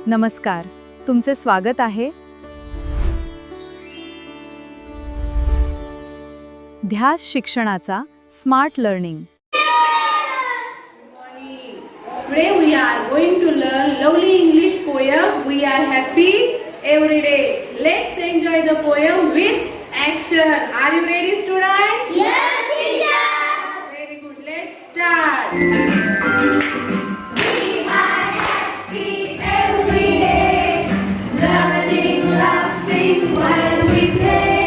नमस्कार, तुमचे स्वागत आहे ध्यास शिक्षणाचा smart learning. Today we are going to learn lovely English poem. We are happy every day. Let's enjoy the poem with action. Are you ready, students? Yes, teacher. Very good. Let's start. We are happy every day, learning, laughing while we play.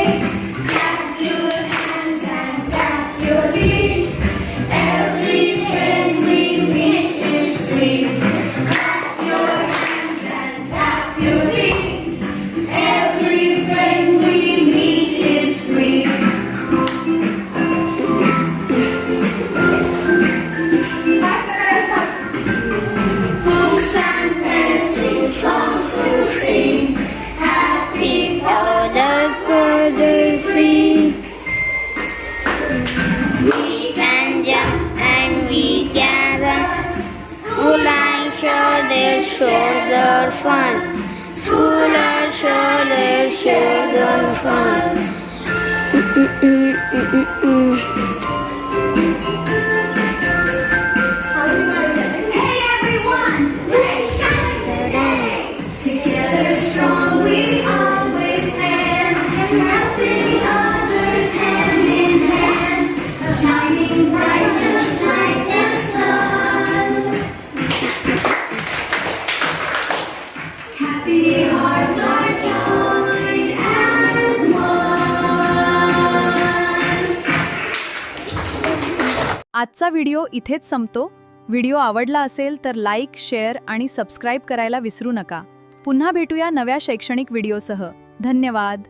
Clap your hands and tap your feet. Every friend we meet is sweet. Clap your hands and tap your feet. Every friend we meet is sweet. Books and pencils, songs to sing. Happy for the soldiers free. We can jump and we can run. School and shoulder fun. School and shoulder fun. Hey everyone, let's shine today. Together strong we always stand, helping others hand in hand, shining bright just like the sun. Happy hearts are joined as one. आजचा video इथेच संपतो. Video आवडला असेल तर like, share आणि subscribe करायला विसरू नका. पुन्हा भेटूया नव्या शैक्षणिक व्हिडिओसह. धन्यवाद.